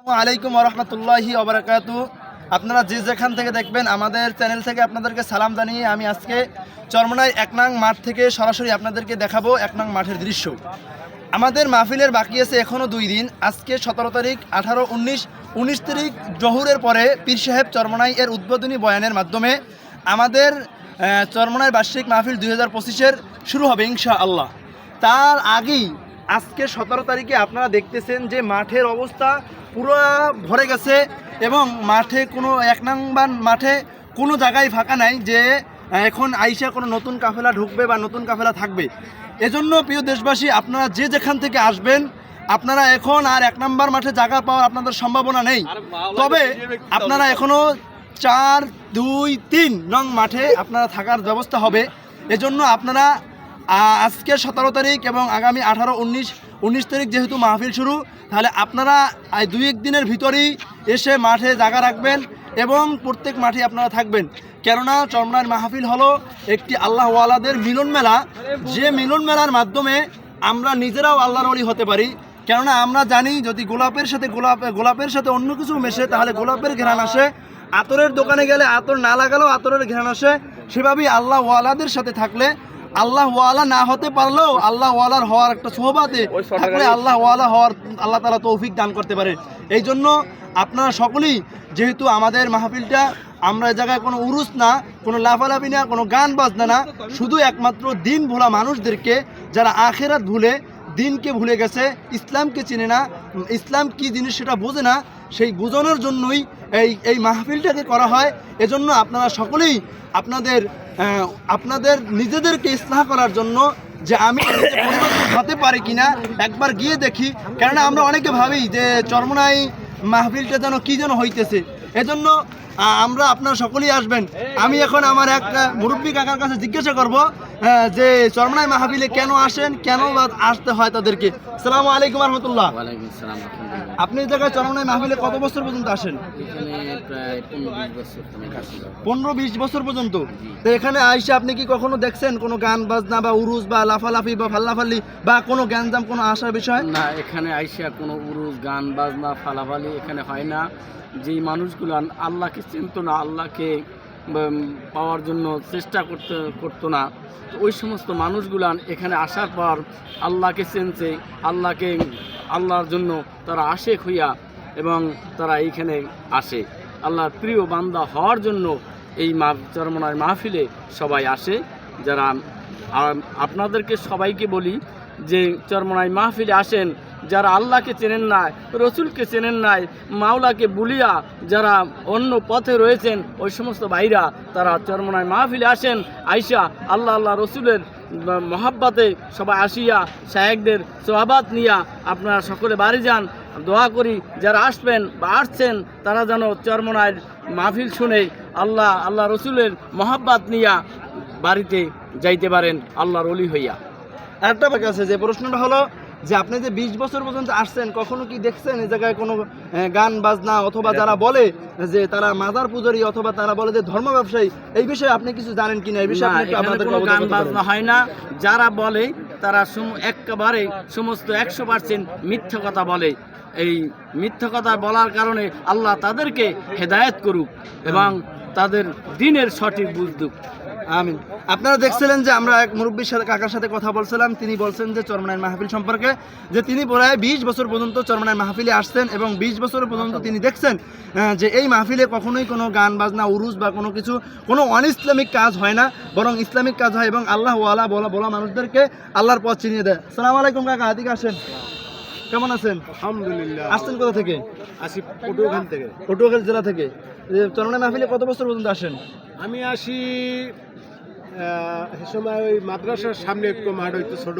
আসসালামু আলাইকুম ওয়া রাহমাতুল্লাহি ওয়া বারাকাতুহু। আপনারা যে যেখান থেকে দেখবেন আমাদের চ্যানেল থেকে আপনাদেরকে সালাম জানিয়ে আমি আজকে চরমনাই ১ নং মাঠ থেকে সরাসরি আপনাদেরকে দেখাবো ১ নং মাঠের দৃশ্য। আমাদের মাহফিলের বাকি আছে এখনও 2 দিন। আজকে 17 তারিখ, 18, 19 তারিখ জহুরের পরে পীর সাহেব চরমনাই এর উদ্বোধনী বয়ানের মাধ্যমে আমাদের চরমনাই বার্ষিক মাহফিল 2025-এর শুরু হবে ইনশাআল্লাহ। তার আগেই আজকে 17 তারিখে আপনারা দেখতেছেন যে মাঠের অবস্থা পুরো ভরে গেছে এবং মাঠে কোনো 1 নম্বর মাঠে কোনো জায়গায় ফাঁকা নাই যে এখন আইসা কোনো নতুন কাফেলা ঢুকবে বা নতুন কাফেলা থাকবে। এজন্য প্রিয় দেশবাসী, আপনারা যে যেখান থেকে আসবেন আপনারা এখন আর 1 নম্বর মাঠে জায়গা পাওয়ার আপনাদের সম্ভাবনা নেই। তবে আপনারা এখনও 4, 2, 3 নং মাঠে আপনারা থাকার ব্যবস্থা হবে। এজন্য আপনারা আজকে 17 তারিখ এবং আগামী 18, 19 তারিখ যেহেতু মাহফিল শুরু, তাহলে আপনারা 2-1 দিনের ভিতরেই এসে মাঠে জায়গা রাখবেন এবং প্রত্যেক মাঠে আপনারা থাকবেন। কেননা চরমনাইয়ের মাহফিল হলো একটি আল্লাহওয়ালাদের মিলন মেলা, যে মিলন মেলার মাধ্যমে আমরা নিজেরাও আল্লাহর ওলি হতে পারি। কেননা আমরা জানি যদি গোলাপের সাথে অন্য কিছু মেশে তাহলে গোলাপের ঘ্রাণ আসে, আতরের দোকানে গেলে আতর না লাগালেও আতরের ঘ্রাণ আসে। সেভাবেই আল্লাহওয়ালাদের সাথে থাকলে, আল্লাহওয়ালা না হতে পারলেও আল্লাহওয়ালার হওয়ার একটা সোহবাতে থাকলে আল্লাহওয়ালা হওয়ার আল্লাহ তাআলা তৌফিক দান করতে পারে। এই জন্য আপনারা সকলেই, যেহেতু আমাদের মাহফিলটা আমরা এই জায়গায় কোনো উরুস না, কোনো লাফালাফি না, কোনো গান বাজনা না, শুধু একমাত্র দিন ভোলা মানুষদেরকে, যারা আখেরাত ভুলে দিনকে ভুলে গেছে, ইসলামকে চিনে না, ইসলাম কি জিনিস সেটা বোঝে না, সেই বোঝানোর জন্যই এই মাহফিলটাকে করা হয়। এজন্য আপনারা সকলেই আপনাদের নিজেদেরকে ইসলাহ করার জন্য যে আমি পরিবর্তন হতে পারি কিনা একবার গিয়ে দেখি। কেননা আমরা অনেকে ভাবি যে চরমনাই মাহফিলটা যেন কি যেন হইতেছে। এজন্য আপনারা সকলেই আসবেন। আমি এখন আমার এক মুরব্বী কাকার কাছে জিজ্ঞাসা করব যে চরমনাই মাহফিলে কেন আসেন, কেন আসতে হয় তাদেরকে। আসসালামু আলাইকুম ওয়া রাহমাতুল্লাহ। ওয়ালাইকুম আসসালাম। আপনি এই জায়গায় চরমনাই মাহফিলে কত বছর পর্যন্ত আসেন? এখানে প্রায় 15-20 বছর তুমি আসি। 15-20 বছর পর্যন্ত। তো এখানে আইসা আপনি কি কখনো দেখছেন কোনো গান বাজনা বা উরুস বা লাফালাফি বা ফাল্লাফাল্লি বা কোনো গ্যাঞ্জাম কোনো আসার বিষয়? না, এখানে আইসা কোনো উরুস গান বাজনা ফালাফালি এখানে হয় না। যেই মানুষগুলো আল্লাহকে চিনতো না, আল্লাহকে পাওয়ার জন্য চেষ্টা করতো না, ওই সমস্ত মানুষগুলান এখানে আসার পর আল্লাহকে চিনছে, আল্লাহর জন্য তারা আশেক হইয়া এবং তারা এইখানে আসে আল্লাহর প্রিয় বান্দা হওয়ার জন্য। এই চরমনাই মাহফিলে সবাই আসে। যারা আপনাদেরকে সবাইকে বলি যে চরমনাই মাহফিলে আসেন যারা আল্লাহকে চেনেন নাই, রসুলকে চেনেন নাই, মাওলাকে বুলিয়া যারা অন্য পথে রয়েছেন, ওই সমস্ত ভাইরা তারা চরমনাই মাহফিলে আসেন। আইসা আল্লাহ রসুলের মহাব্বাতে সবাই আসিয়া শায়েখদের সোহাবাত নিয়া আপনারা সকলে বাড়ি যান। দোয়া করি যারা আসবেন বা আসছেন তারা যেন চরমনাইয়ের মাহফিল শুনে আল্লাহ রসুলের মহাব্বাত নিয়া বাড়িতে যাইতে পারেন আল্লাহর ওলি হইয়া। একটা আছে যে প্রশ্নটা হলো যে আপনি যে 20 বছর পর্যন্ত আসছেন, কখনো কি দেখছেন এই জায়গায় কোনো গান বাজনা অথবা যারা বলে যে তারা মাজার পূজারী অথবা তারা বলে যে ধর্ম ব্যবসায়ী, এই বিষয়ে আপনি কিছু জানেন কিনা? এই বিষয়ে কোনো গান বাজনা হয় না। যারা বলে তারা একেবারে সমস্ত 100% মিথ্যা কথা বলে। এই মিথ্যা কথা বলার কারণে আল্লাহ তাদেরকে হেদায়েত করুক এবং তাদের দিনের সঠিক বুঝুক। আমিন। আপনারা দেখছিলেন যে আমরা এক মুরব্বীর সাথে কাকার সাথে কথা বলছিলাম। তিনি বলছেন যে চরমনাইয়ের মাহফিল সম্পর্কে, যে তিনি প্রায় 20 বছর পর্যন্ত চরমনাইয়ের মাহফিলে আসছেন এবং 20 বছর পর্যন্ত তিনি দেখছেন যে এই মাহফিলে কখনোই কোনো গান বাজনা উরুস বা কোনো অনইসলামিক কাজ হয় না, বরং ইসলামিক কাজ হয় এবং আল্লাহওয়ালা বলা মানুষদেরকে আল্লাহর পথ চিনিয়ে দেয়। আসসালামু আলাইকুম কাকা, এদিকে আসেন। কেমন আছেন? আলহামদুলিল্লাহ। আসছেন কোথা থেকে? আসি পটুয়াখালী থেকে। পটুয়াখালী জেলা থেকে। চরমনাই মাহফিলে কত বছর পর্যন্ত আসেন? আমি আসি সে সময় ওই মাদ্রাসার সামনে একটু মাঠ হইতো ছোট,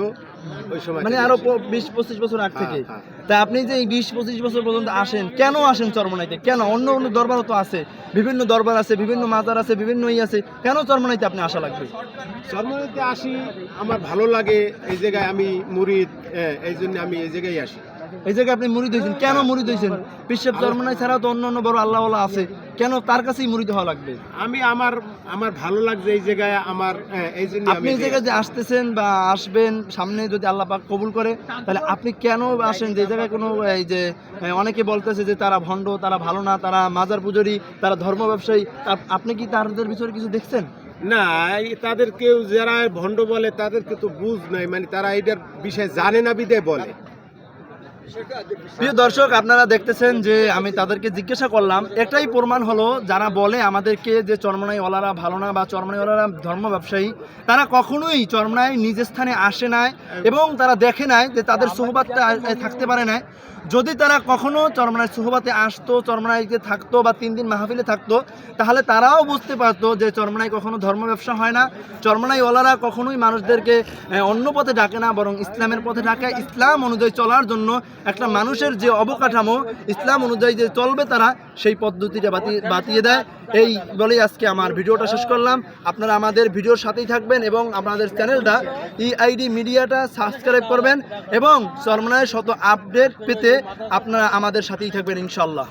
ওই সময় মানে আরো 20-25 বছর আগ থেকে। তা আপনি যে 20-25 বছর পর্যন্ত আসেন, কেন আসেন চরমনাইতে? কেন? অন্য দরবারও তো আছে, বিভিন্ন দরবার আছে, বিভিন্ন মাজার আছে, বিভিন্ন আছে, কেন চরমনাইতে আপনি আসা লাগবে? চরমনাইতে আসি, আমার ভালো লাগে এই জায়গায়, আমি মুরিদ, এই জন্য আমি এই জায়গায় আসি। এই জায়গায় আপনি মুরিদ হয়েছেন, কেন মুরিদ হয়েছেন? পিসেব চরমনাই ছাড়াও তো অন্য অন্য বড় আল্লাহওয়ালা আছে, কেন তার কাছেই মুরিদ হওয়া লাগবে? আমি আমার ভালো লাগছে এই জায়গায় আমার, এই জন্য আপনি এই জায়গায় যে আসতেছেন বা আসবেন সামনে, যদি আল্লাহ পাক কবুল করে, তাহলে আপনি কেন আসেন? যে জায়গায় কোনো এই যে অনেকে বলতেছে যে তারা ভণ্ড, তারা ভালো না, তারা মাজার পূজারী, তারা ধর্ম ব্যবসায়ী, আপনি কি তাদের বিষয়ে কিছু দেখছেন? না, তাদের কেউ যারা ভণ্ড বলে তাদেরকে তো বুঝ নাই, মানে তারা এটার বিষয়ে জানে না বিদায় বলে। প্রিয় দর্শক, আপনারা দেখতেছেন যে আমি তাদেরকে জিজ্ঞাসা করলাম, এটাই প্রমাণ হলো যারা বলে আমাদেরকে যে চরমনাইওয়ালারা ভালো না বা চরমনাইওয়ালারা ধর্ম ব্যবসায়ী, তারা কখনোই চরমনাই নিজ স্থানে আসে নাই এবং তারা দেখে নাই যে তাদের সোহবাতটা থাকতে পারে না। যদি তারা কখনো চরমনাইয়ের সোহবাতে আসতো, চরমনাইতে থাকতো বা 3 দিন মাহফিলে থাকতো, তাহলে তারাও বুঝতে পারতো যে চরমনাই কখনো ধর্ম ব্যবসা হয় না। চরমনাইওয়ালারা কখনোই মানুষদেরকে অন্য পথে ডাকে না, বরং ইসলামের পথে ডাকে। ইসলাম অনুযায়ী চলার জন্য একটা মানুষের যে অবকাঠামো, ইসলাম অনুযায়ী যে চলবে তারা, সেই পদ্ধতিটা বাতিয়ে দেয়। এই বলেই আজকে আমার ভিডিওটা শেষ করলাম। আপনারা আমাদের ভিডিওর সাথেই থাকবেন এবং আপনাদের চ্যানেলটা ইআইডি মিডিয়াটা সাবস্ক্রাইব করবেন এবং চরমনাইয়ের শত আপডেট পেতে আপনারা আমাদের সাথেই থাকবেন ইনশাল্লাহ।